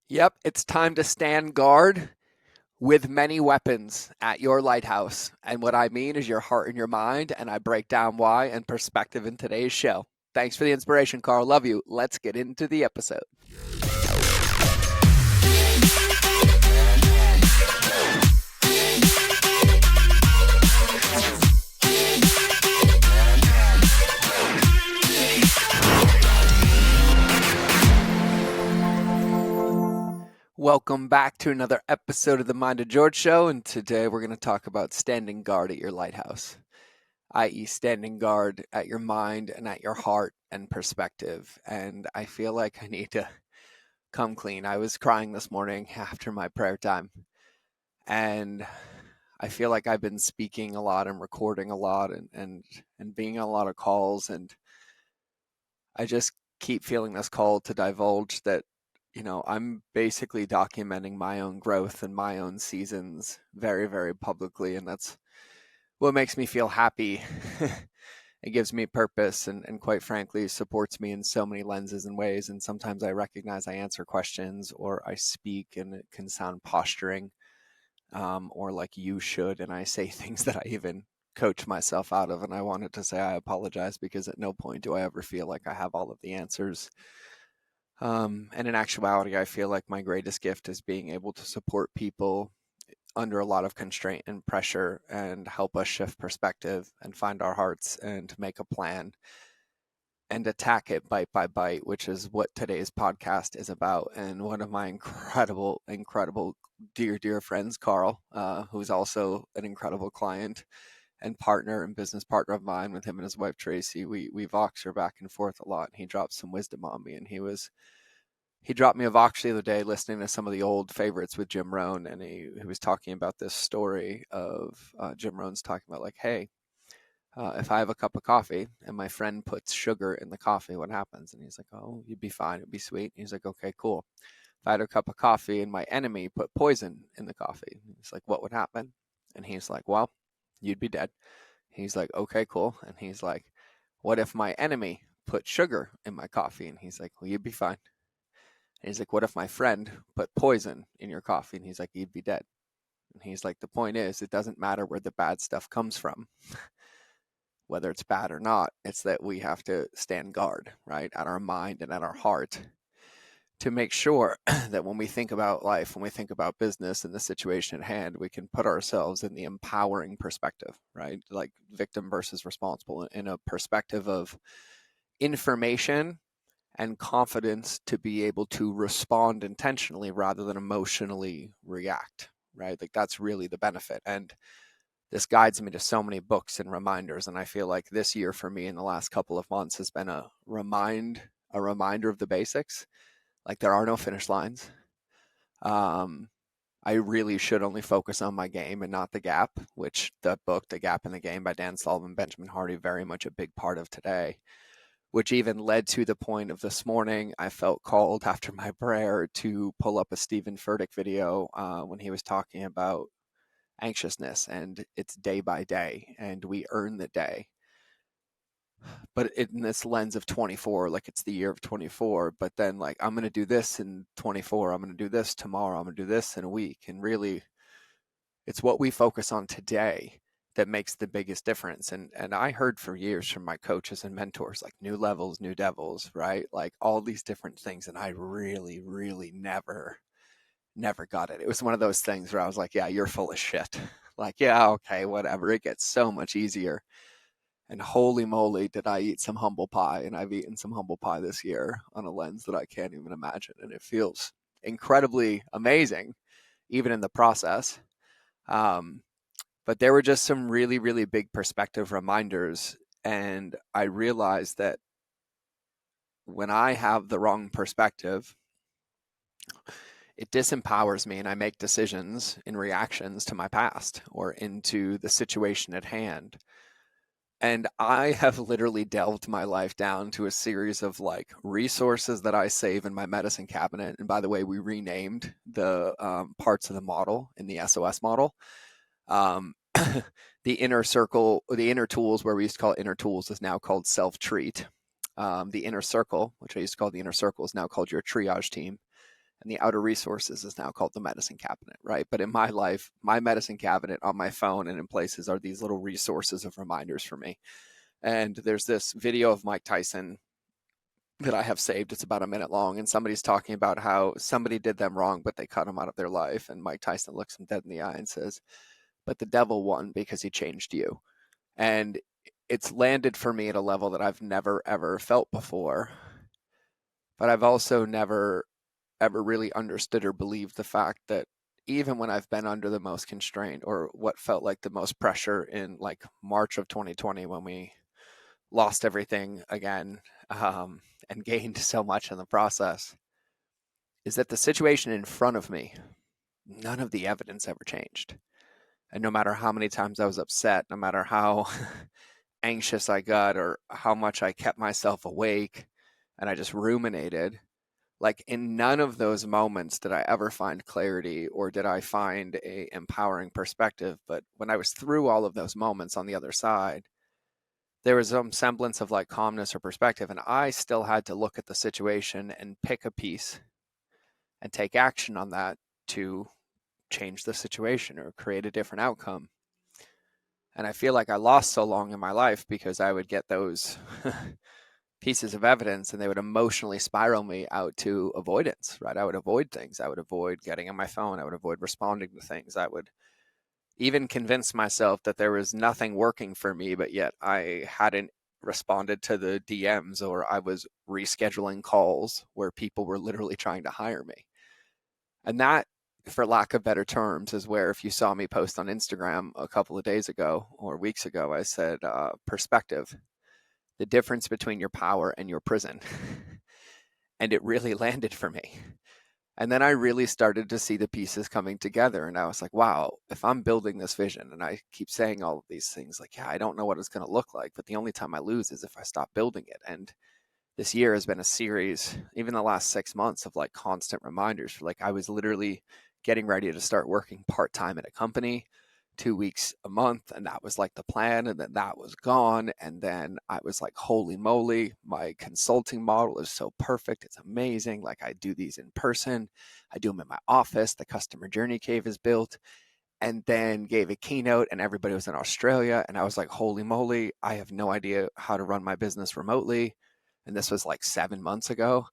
Yep, it's time to stand guard with many weapons at your lighthouse. And what I mean is your heart and your mind, and I break down why and perspective in today's show. Thanks for the inspiration, Carl. Love you. Let's get into the episode. Welcome back to another episode of the Mind of George Show, and today we're going to talk about standing guard at your lighthouse, i.e., standing guard at your mind and at your heart and perspective. And I feel like I need to come clean. I was crying this morning after my prayer time, and I feel like I've been speaking a lot and recording a lot and being on a lot of calls, and I just keep feeling this call to divulge that I'm basically documenting my own growth and my own seasons very, very publicly. And that's what makes me feel happy. It gives me purpose and quite frankly, supports me in so many lenses and ways. And sometimes I recognize I answer questions or I speak and it can sound posturing or like you should. And I say things that I even coach myself out of. And I wanted to say I apologize because at no point do I ever feel like I have all of the answers. And in actuality, I feel like my greatest gift is being able to support people under a lot of constraint and pressure and help us shift perspective and find our hearts and make a plan and attack it bite by bite, which is what today's podcast is about. And one of my incredible, dear friends, Carl, who's also an incredible client and partner and business partner of mine with him and his wife, Tracy, we voxer back and forth a lot. And he dropped some wisdom on me, and he dropped me a Vox the other day listening to some of the old favorites with Jim Rohn, and he was talking about this story of Jim Rohn's talking about like, hey, if I have a cup of coffee and my friend puts sugar in the coffee, what happens? And he's like, oh, you'd be fine. It'd be sweet. And he's like, okay, cool. If I had a cup of coffee and my enemy put poison in the coffee, he's like, what would happen? And he's like, well, you'd be dead. He's like, okay, cool. And he's like, what if my enemy put sugar in my coffee? And he's like, well, you'd be fine. And he's like, what if my friend put poison in your coffee? And he's like, you'd be dead. And he's like, the point is, it doesn't matter where the bad stuff comes from, whether it's bad or not. It's that we have to stand guard, right, at our mind and at our heart to make sure that when we think about life, when we think about business and the situation at hand, we can put ourselves in the empowering perspective, right? Like victim versus responsible, in a perspective of information and confidence to be able to respond intentionally rather than emotionally react, right? Like that's really the benefit. And this guides me to so many books and reminders. And I feel like this year for me in the last couple of months has been a reminder of the basics. Like there are no finish lines. I really should only focus on my game and not the gap, which the book, The Gap in the Game by Dan Sullivan, Benjamin Hardy, very much a big part of today, which even led to the point of this morning. I felt called after my prayer to pull up a Stephen Furtick video when he was talking about anxiousness and it's day by day and we earn the day. But in this lens of 24, like it's the year of 24, but then like I'm going to do this in 24, I'm going to do this tomorrow, I'm going to do this in a week. And really, it's what we focus on today that makes the biggest difference. And I heard for years from my coaches and mentors, like new levels, new devils, right? Like all these different things. And I really never got it. It was one of those things where I was like, yeah, you're full of shit. Like, yeah, okay, whatever. It gets so much easier. And holy moly, did I eat some humble pie. And I've eaten some humble pie this year on a lens that I can't even imagine. And it feels incredibly amazing, even in the process. But there were just some really big perspective reminders. And I realized that when I have the wrong perspective, it disempowers me and I make decisions in reactions to my past or into the situation at hand. And I have literally delved my life down to a series of like resources that I save in my medicine cabinet. And by the way, we renamed the parts of the model in the SOS model. The inner circle, the inner tools, where we used to call it inner tools, is now called self-treat. The inner circle, which I used to call the inner circle, is now called your triage team. and the outer resources is now called the medicine cabinet, right? But in my life, my medicine cabinet on my phone and in places are these little resources of reminders for me. And there's this video of Mike Tyson that I have saved. It's about a minute long, and somebody's talking about how somebody did them wrong, but they cut him out of their life. And Mike Tyson looks him dead in the eye and says, "But the devil won because he changed you." And it's landed for me at a level that I've never ever felt before. But I've also never ever really understood or believed the fact that even when I've been under the most constraint or what felt like the most pressure in like March of 2020 when we lost everything again, and gained so much in the process, is that the situation in front of me, none of the evidence ever changed. And no matter how many times I was upset, no matter how anxious I got or how much I kept myself awake and I just ruminated, like in none of those moments did I ever find clarity or did I find a empowering perspective. But when I was through all of those moments on the other side, there was some semblance of like calmness or perspective. And I still had to look at the situation and pick a piece and take action on that to change the situation or create a different outcome. And I feel like I lost so long in my life because I would get those pieces of evidence and they would emotionally spiral me out to avoidance, right? I would avoid things. I would avoid getting on my phone. I would avoid responding to things. I would even convince myself that there was nothing working for me, but yet I hadn't responded to the DMs or I was rescheduling calls where people were literally trying to hire me. And that, for lack of better terms, is where if you saw me post on Instagram a couple of days ago or weeks ago, I said, perspective, the difference between your power and your prison. And it really landed for me. And then I really started to see the pieces coming together. And I was like, wow, if I'm building this vision, and I keep saying all of these things, like, yeah, I don't know what it's going to look like, but the only time I lose is if I stop building it. And this year has been a series, even the last 6 months, of like constant reminders. For like, I was literally getting ready to start working part-time at a company, 2 weeks a month, and that was like the plan, and then that was gone. And then I was like, holy moly, my consulting model is so perfect, it's amazing. Like, I do these in person, I do them in my office, the customer journey cave is built. And then gave a keynote and everybody was in Australia, and I was like, holy moly, I have no idea how to run my business remotely. And this was like 7 months ago.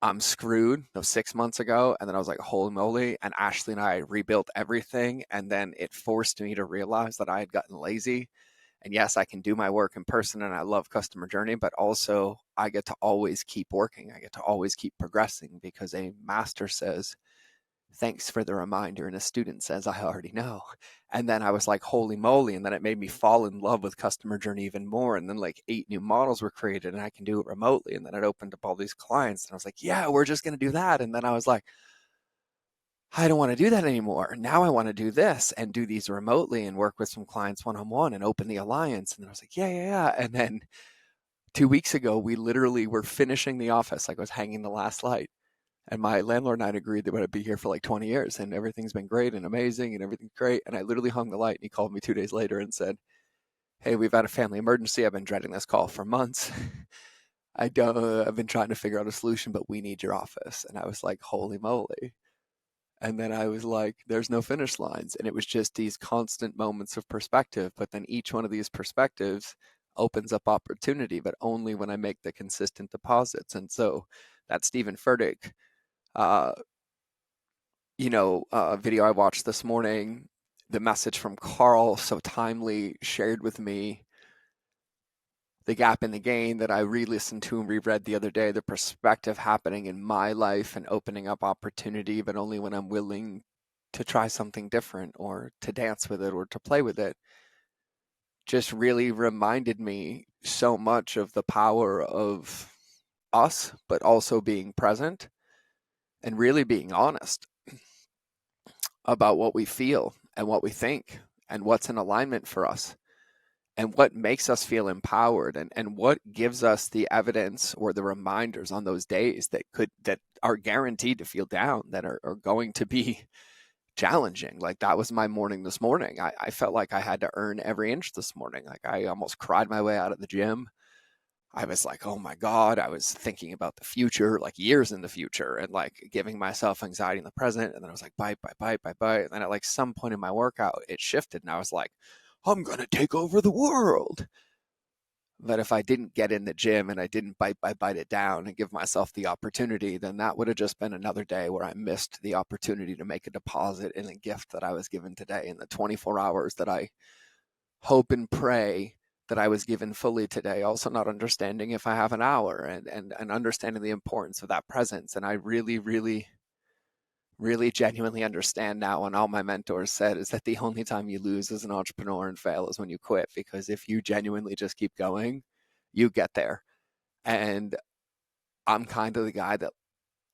I'm screwed. No, 6 months ago. And then I was like, holy moly. And Ashley and I rebuilt everything. And then it forced me to realize that I had gotten lazy. And yes, I can do my work in person and I love customer journey, but also I get to always keep working. I get to always keep progressing because a master says, thanks for the reminder. And a student says, I already know. And then I was like, holy moly. And then it made me fall in love with customer journey even more. And then like 8 new models were created and I can do it remotely. And then it opened up all these clients. And I was like, yeah, we're just going to do that. And then I was like, I don't want to do that anymore. Now I want to do this and do these remotely and work with some clients one-on-one and open the alliance. And then I was like, yeah, yeah, yeah. And then 2 weeks ago, we literally were finishing the office. Like I was hanging the last light. And my landlord and I agreed that I'd be here for like 20 years and everything's been great and amazing and everything's great. And I literally hung the light and he called me 2 days later and said, hey, we've had a family emergency. I've been dreading this call for months. I've been trying to figure out a solution, but we need your office. And I was like, holy moly. And then I was like, there's no finish lines. And it was just these constant moments of perspective. But then each one of these perspectives opens up opportunity, but only when I make the consistent deposits. And so that Stephen Furtick uh, video I watched this morning, the message from Carl, so timely, shared with me the gap in the gain that I re-listened to and reread the other day, the perspective happening in my life and opening up opportunity, but only when I'm willing to try something different or to dance with it or to play with it, just really reminded me so much of the power of us, but also being present and really being honest about what we feel and what we think and what's in alignment for us and what makes us feel empowered and what gives us the evidence or the reminders on those days that are guaranteed to feel down, that are going to be challenging. Like that was my morning this morning. I felt like I had to earn every inch this morning. Like I almost cried my way out of the gym. I was like, oh my God, I was thinking about the future, like years in the future, and like giving myself anxiety in the present. And then I was like, bite. And then at like some point in my workout, it shifted and I was like, I'm going to take over the world. But if I didn't get in the gym and I didn't bite it down and give myself the opportunity, then that would have just been another day where I missed the opportunity to make a deposit in a gift that I was given today in the 24 hours that I hope and pray that I was given fully today. Also not understanding if I have an hour and understanding the importance of that presence. And I really genuinely understand now, and all my mentors said is that the only time you lose as an entrepreneur and fail is when you quit, because if you genuinely just keep going, you get there. And I'm kind of the guy that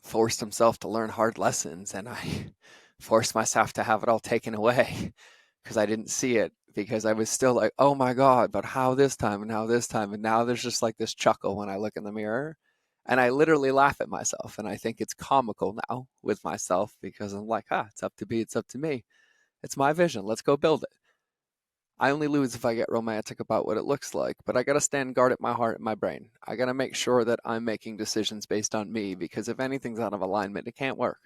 forced himself to learn hard lessons, and I forced myself to have it all taken away because I didn't see it, because I was still like, oh my God, but how this time and how this time. And now there's just like this chuckle when I look in the mirror and I literally laugh at myself. And I think it's comical now with myself because I'm like, it's up to me. It's up to me. It's my vision. Let's go build it. I only lose if I get romantic about what it looks like, but I got to stand guard at my heart and my brain. I got to make sure that I'm making decisions based on me, because if anything's out of alignment, it can't work.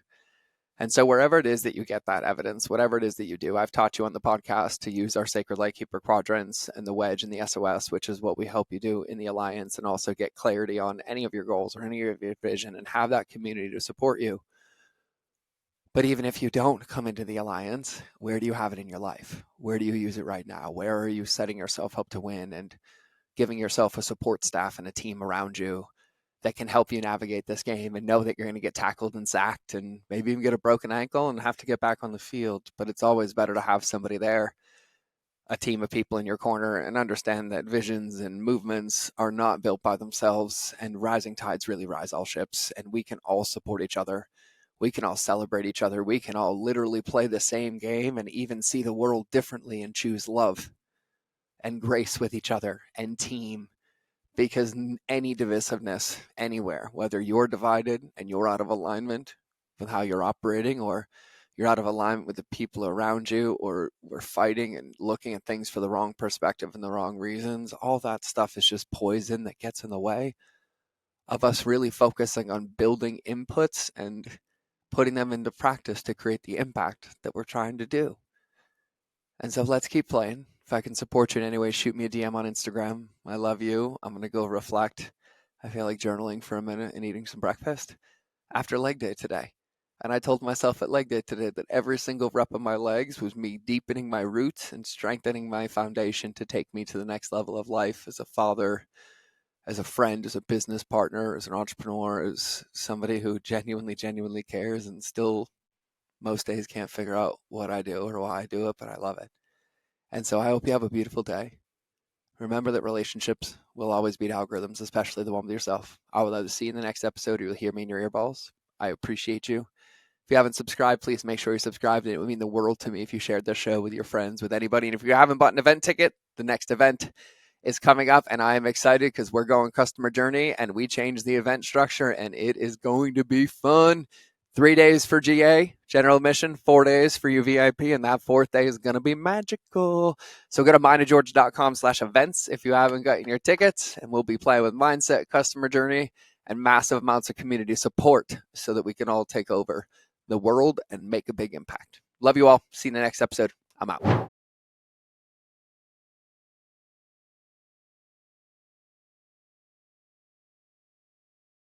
And so wherever it is that you get that evidence, whatever it is that you do, I've taught you on the podcast to use our Sacred Lightkeeper quadrants and the wedge and the SOS, which is what we help you do in the Alliance, and also get clarity on any of your goals or any of your vision and have that community to support you. But even if you don't come into the Alliance, where do you have it in your life? Where do you use it right now? Where are you setting yourself up to win and giving yourself a support staff and a team around you that can help you navigate this game and know that you're going to get tackled and sacked and maybe even get a broken ankle and have to get back on the field. But it's always better to have somebody there, a team of people in your corner, and understand that visions and movements are not built by themselves, and rising tides really rise all ships, and we can all support each other. We can all celebrate each other. We can all literally play the same game and even see the world differently and choose love and grace with each other and team, because any divisiveness anywhere, whether you're divided and you're out of alignment with how you're operating, or you're out of alignment with the people around you, or we're fighting and looking at things for the wrong perspective and the wrong reasons, all that stuff is just poison that gets in the way of us really focusing on building inputs and putting them into practice to create the impact that we're trying to do. And so let's keep playing. If I can support you in any way, shoot me a DM on Instagram. I love you. I'm going to go reflect. I feel like journaling for a minute and eating some breakfast after leg day today. And I told myself at leg day today that every single rep of my legs was me deepening my roots and strengthening my foundation to take me to the next level of life as a father, as a friend, as a business partner, as an entrepreneur, as somebody who genuinely cares, and still most days can't figure out what I do or why I do it, but I love it. And so I hope you have a beautiful day. Remember that relationships will always beat algorithms, especially the one with yourself. I will either see you in the next episode or you'll hear me in your earballs. I appreciate you. If you haven't subscribed, please make sure you're subscribed. And it would mean the world to me if you shared this show with your friends, with anybody. And if you haven't bought an event ticket, the next event is coming up, and I am excited because we're going customer journey and we changed the event structure, and it is going to be fun. 3 days for GA, general admission, 4 days for you VIP, and that fourth day is going to be magical. So go to mindofgeorge.com/events if you haven't gotten your tickets, and we'll be playing with mindset, customer journey, and massive amounts of community support so that we can all take over the world and make a big impact. Love you all. See you in the next episode. I'm out.